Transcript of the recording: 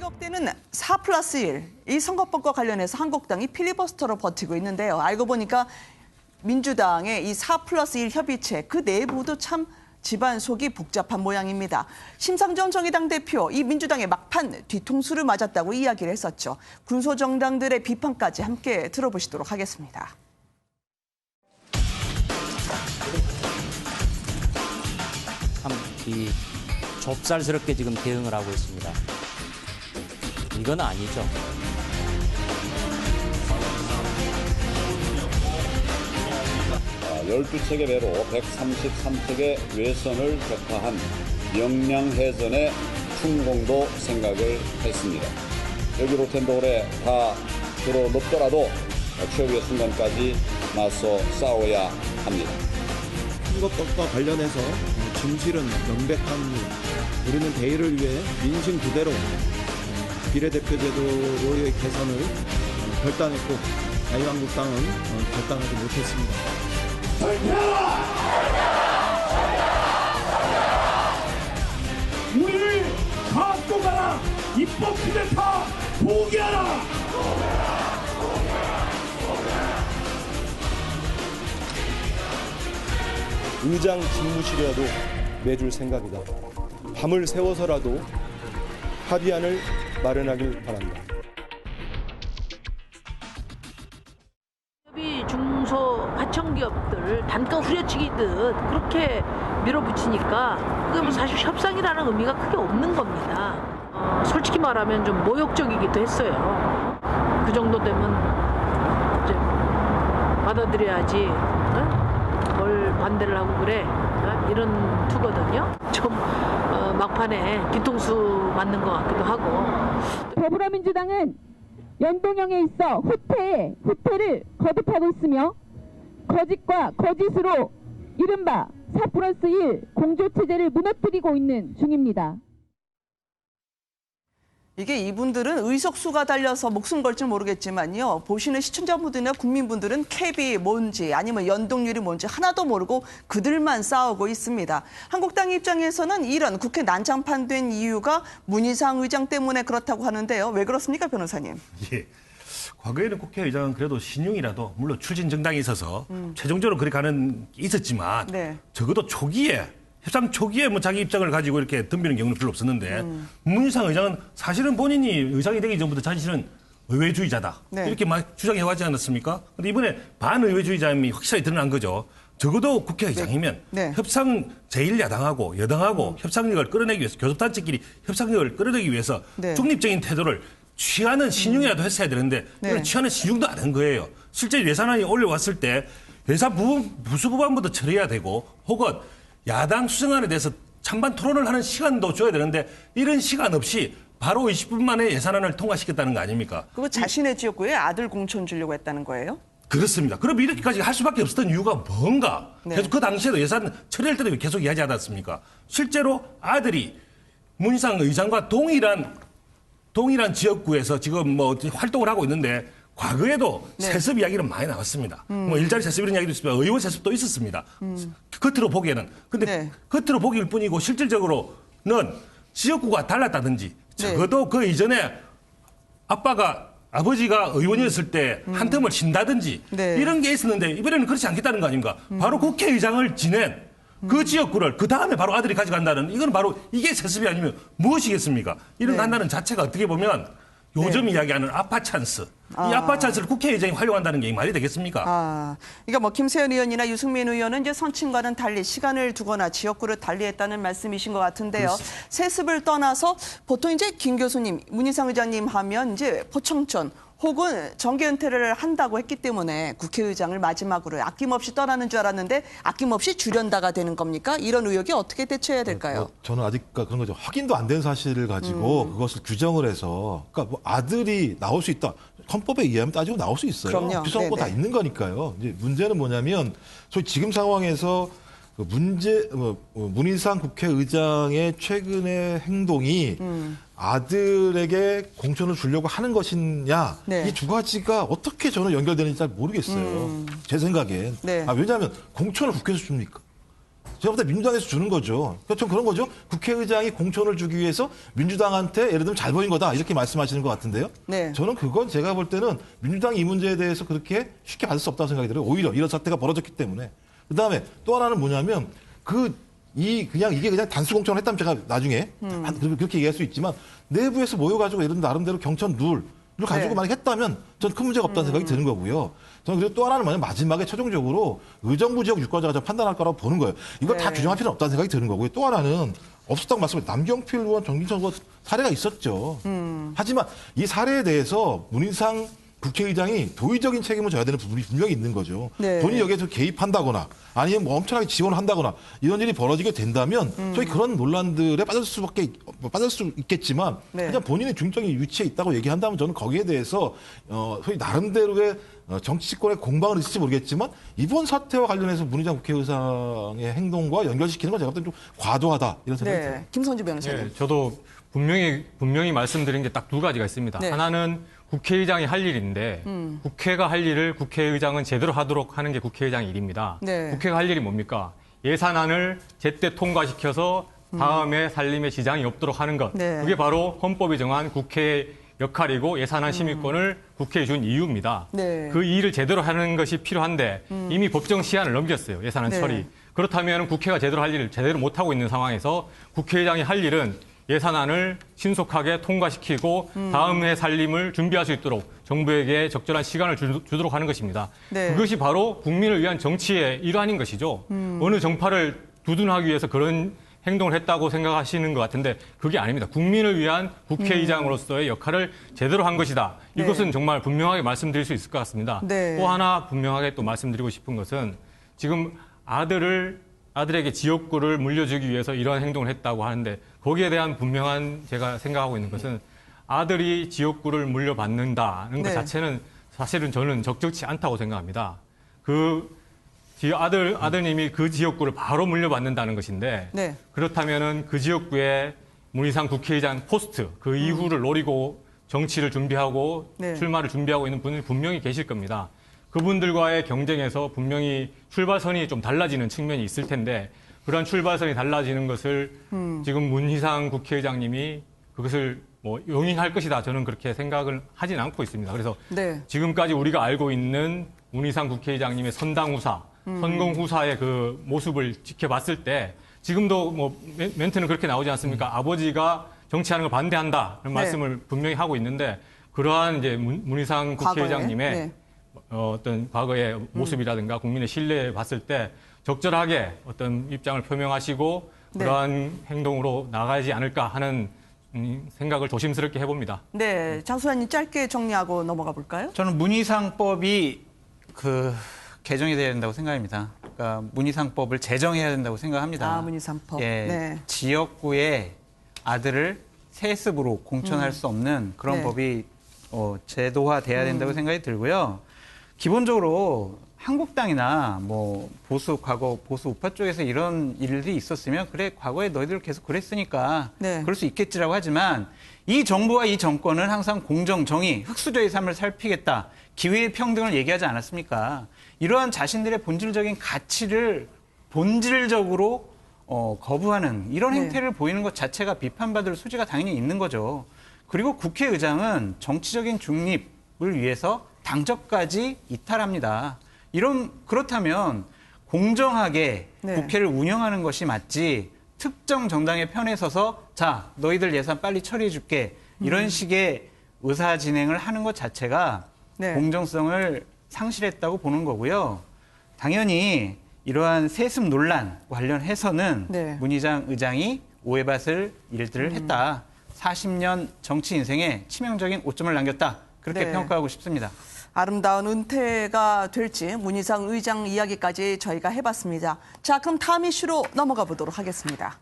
지적되는 4+1, 이 선거법과 관련해서 한국당이 필리버스터로 버티고 있는데요. 알고 보니까 민주당의 이 4+1 협의체, 그 내부도 참 집안 속이 복잡한 모양입니다. 심상정 정의당 대표, 이 민주당의 막판 뒤통수를 맞았다고 이야기를 했었죠. 군소정당들의 비판까지 함께 들어보시도록 하겠습니다. 참 좁쌀스럽게 지금 대응을 하고 있습니다. 이건 아니죠. 아, 12척의 배로 133척의 외선을 격파한 명량해전의 충공도 생각을 했습니다. 여기 로텐도울에 다 들어놓더라도 최후의 순간까지 맞서 싸워야 합니다. 선거법과 관련해서 진실은 명백합니다. 우리는 대의를 위해 민심 그대로 비례대표제도의 개선을 결단했고 자유한국당은 결단하지 못했습니다. 우리를 갖고 가라! 입법 비례파 포기하라! 의장 집무실이라도 내줄 생각이다. 밤을 새워서라도 합의안을 마련하길 바란다. 중소 하청기업들 단가 후려치기듯 그렇게 밀어붙이니까 그게 뭐 사실 협상이라는 의미가 크게 없는 겁니다. 솔직히 말하면 좀 모욕적이기도 했어요. 그 정도 되면 이제 받아들여야지. 뭘 반대를 하고 그래? 이런 투거든요. 좀 막판에 뒤통수 맞는 것 같기도 하고. 더불어민주당은 연동형에 있어 후퇴를 거듭하고 있으며 거짓과 거짓으로 이른바 4+1 공조체제를 무너뜨리고 있는 중입니다. 이게 이분들은 의석수가 달려서 목숨 걸지 모르겠지만요. 보시는 시청자분들이나 국민분들은 캡이 뭔지 아니면 연동률이 뭔지 하나도 모르고 그들만 싸우고 있습니다. 한국당 입장에서는 이런 국회 난장판된 이유가 문희상 의장 때문에 그렇다고 하는데요. 왜 그렇습니까, 변호사님? 예. 과거에는 국회의장은 그래도 신용이라도 물론 출신 정당이 있어서 최종적으로 그렇게 가는 게 있었지만 네. 적어도 협상 초기에 뭐 자기 입장을 가지고 이렇게 덤비는 경우는 별로 없었는데 문희상 의장은 사실은 본인이 의장이 되기 전부터 자신은 의회주의자다. 네. 이렇게 막 주장해왔지 않았습니까? 근데 이번에 반의회주의자임이 확실하게 드러난 거죠. 적어도 국회의장이면 네. 협상 제1야당하고 여당하고 협상력을 끌어내기 위해서 교섭단체끼리 협상력을 끌어내기 위해서 네. 중립적인 태도를 취하는 신용이라도 했어야 되는데 네. 취하는 신용도 안 한 거예요. 실제 예산안이 올려왔을 때 예산 부수 부분부터 처리해야 되고 혹은 야당 수정안에 대해서 찬반 토론을 하는 시간도 줘야 되는데 이런 시간 없이 바로 20분 만에 예산안을 통과시켰다는 거 아닙니까? 그거 자신의 지역구에 아들 공천 주려고 했다는 거예요? 그렇습니다. 그럼 이렇게까지 할 수밖에 없었던 이유가 뭔가? 네. 계속 그 당시에도 예산 처리할 때도 계속 이야기하지 않았습니까? 실제로 아들이 문희상 의장과 동일한 지역구에서 지금 뭐 활동을 하고 있는데 과거에도 네. 세습 이야기는 많이 나왔습니다. 뭐 일자리 세습 이런 이야기도 있습니다. 의원 세습도 있었습니다. 겉으로 보기에는. 근데 네. 겉으로 보기일 뿐이고 실질적으로는 지역구가 달랐다든지 적어도 그 이전에 아버지가 의원이었을 때 한 텀을 쉰다든지 네. 이런 게 있었는데 이번에는 그렇지 않겠다는 거 아닙니까? 바로 국회의장을 지낸 그 지역구를 그 다음에 바로 아들이 가져간다는 이건 바로 이게 세습이 아니면 무엇이겠습니까? 이런 네. 거 한다는 자체가 어떻게 보면 요즘 이야기하는 아빠 찬스. 이 아빠 찬스를 국회의장이 활용한다는 게 말이 되겠습니까? 그러니까 뭐 김세현 의원이나 유승민 의원은 이제 선친과는 달리 시간을 두거나 지역구를 달리했다는 말씀이신 것 같은데요. 그렇습니다. 세습을 떠나서 보통 이제 김 교수님, 문희상 의장님 하면 이제 포청천 혹은 정계 은퇴를 한다고 했기 때문에 국회의장을 마지막으로 아낌없이 떠나는 줄 알았는데 아낌없이 줄연다가 되는 겁니까? 이런 의혹에 어떻게 대처해야 될까요? 저는 아직 그런 거죠. 확인도 안 된 사실을 가지고 그것을 규정을 해서 그러니까 뭐 아들이 나올 수 있다. 헌법에 의하면 따지고 나올 수 있어요. 그럼요. 비서관고 다 있는 거니까요. 이제 문제는 뭐냐면 소위 지금 상황에서 문희상 국회의장의 최근의 행동이 아들에게 공천을 주려고 하는 것이냐 네. 이 두 가지가 어떻게 저는 연결되는지 잘 모르겠어요. 제 생각엔. 네. 왜냐하면 공천을 국회에서 줍니까? 제가 볼 때 민주당에서 주는 거죠. 그러니까 좀 그런 거죠. 국회의장이 공천을 주기 위해서 민주당한테 예를 들면 잘 보인 거다 이렇게 말씀하시는 것 같은데요. 네. 저는 그건 제가 볼 때는 민주당이 이 문제에 대해서 그렇게 쉽게 받을 수 없다고 생각이 들어요. 오히려 이런 사태가 벌어졌기 때문에. 그다음에 또 하나는 뭐냐면 이게 그냥 단수 공천을 했다면 제가 나중에 그렇게 얘기할 수 있지만 내부에서 모여가지고 예를 들면 나름대로 경천 룰을 가지고 네. 만약 했다면 저는 큰 문제가 없다는 생각이 드는 거고요. 저는 그리고 또 하나는 마지막에 최종적으로 의정부 지역 유권자가 판단할 거라고 보는 거예요. 이거 다 네. 규정할 필요는 없다는 생각이 드는 거고요. 또 하나는 없었다고 말씀드린 남경필 의원, 정진석 의원 사례가 있었죠. 하지만 이 사례에 대해서 문희상 국회의장이 도의적인 책임을 져야 되는 부분이 분명히 있는 거죠. 네. 본인이 여기에서 개입한다거나 아니면 뭐 엄청나게 지원을 한다거나 이런 일이 벌어지게 된다면 저희 그런 논란들에 빠질 수 있겠지만 네. 그냥 본인의 중적인 위치에 있다고 얘기한다면 저는 거기에 대해서 소위 나름대로의 정치권의 공방을 있을지 모르겠지만 이번 사태와 관련해서 문희상 국회의장의 행동과 연결시키는 건 제가 볼 때는 좀 과도하다 이런 생각이 들어요. 네. 김선주 변호사님. 예, 저도 분명히 말씀드린 게 딱 두 가지가 있습니다. 네. 하나는 국회의장이 할 일인데 국회가 할 일을 국회의장은 제대로 하도록 하는 게 국회의장의 일입니다. 네. 국회가 할 일이 뭡니까? 예산안을 제때 통과시켜서 다음에 살림에 지장이 없도록 하는 것. 네. 그게 바로 헌법이 정한 국회의 역할이고 예산안 심의권을 국회에 준 이유입니다. 네. 그 일을 제대로 하는 것이 필요한데 이미 법정 시한을 넘겼어요. 예산안 네. 처리. 그렇다면 국회가 제대로 할 일을 제대로 못하고 있는 상황에서 국회의장이 할 일은 예산안을 신속하게 통과시키고 다음 해 살림을 준비할 수 있도록 정부에게 적절한 시간을 주도록 하는 것입니다. 네. 그것이 바로 국민을 위한 정치의 일환인 것이죠. 어느 정파를 두둔하기 위해서 그런 행동을 했다고 생각하시는 것 같은데 그게 아닙니다. 국민을 위한 국회의장으로서의 역할을 제대로 한 것이다. 네. 이것은 정말 분명하게 말씀드릴 수 있을 것 같습니다. 네. 또 하나 분명하게 또 말씀드리고 싶은 것은 지금 아들에게 지역구를 물려주기 위해서 이런 행동을 했다고 하는데 거기에 대한 분명한 제가 생각하고 있는 것은 아들이 지역구를 물려받는다는 것 네. 자체는 사실은 저는 적절치 않다고 생각합니다. 아드님이 그 지역구를 바로 물려받는다는 것인데 네. 그렇다면은 그 지역구에 문희상 국회의장 포스트 그 이후를 노리고 정치를 준비하고 네. 출마를 준비하고 있는 분들이 분명히 계실 겁니다. 그분들과의 경쟁에서 분명히 출발선이 좀 달라지는 측면이 있을 텐데 그런 출발선이 달라지는 것을 지금 문희상 국회의장님이 그것을 뭐 용인할 것이다. 저는 그렇게 생각을 하진 않고 있습니다. 그래서 네. 지금까지 우리가 알고 있는 문희상 국회의장님의 선당후사, 선공후사의 그 모습을 지켜봤을 때 지금도 뭐 멘트는 그렇게 나오지 않습니까? 아버지가 정치하는 걸 반대한다는 네. 말씀을 분명히 하고 있는데 그러한 이제 문희상 국회의장님의 네. 어떤 과거의 모습이라든가 국민의 신뢰에 봤을 때 적절하게 어떤 입장을 표명하시고 그러한 행동으로 나가지 않을까 하는 생각을 조심스럽게 해봅니다. 네. 장소장님 짧게 정리하고 넘어가 볼까요? 저는 문희상법이 개정이 돼야 된다고 생각합니다. 그러니까 문희상법을 제정해야 된다고 생각합니다. 문희상법. 예, 네. 지역구의 아들을 세습으로 공천할 수 없는 그런 네. 법이 제도화돼야 된다고 생각이 들고요. 기본적으로 한국당이나 뭐 보수 우파 쪽에서 이런 일들이 있었으면 그래 과거에 너희들 계속 그랬으니까 네. 그럴 수 있겠지라고 하지만 이 정부와 이 정권은 항상 공정, 정의, 흑수저의 삶을 살피겠다. 기회의 평등을 얘기하지 않았습니까? 이러한 자신들의 본질적인 가치를 본질적으로 거부하는 이런 네. 행태를 보이는 것 자체가 비판받을 소지가 당연히 있는 거죠. 그리고 국회의장은 정치적인 중립을 위해서 당적까지 이탈합니다. 그렇다면 공정하게 네. 국회를 운영하는 것이 맞지 특정 정당의 편에 서서 자 너희들 예산 빨리 처리해 줄게 이런 식의 의사 진행을 하는 것 자체가 네. 공정성을 상실했다고 보는 거고요. 당연히 이러한 세습 논란 관련해서는 네. 문희상 의장이 오해받을 일들을 했다. 40년 정치 인생에 치명적인 오점을 남겼다. 그렇게 네. 평가하고 싶습니다. 아름다운 은퇴가 될지 문희상 의장 이야기까지 저희가 해봤습니다. 자, 그럼 다음 이슈로 넘어가 보도록 하겠습니다.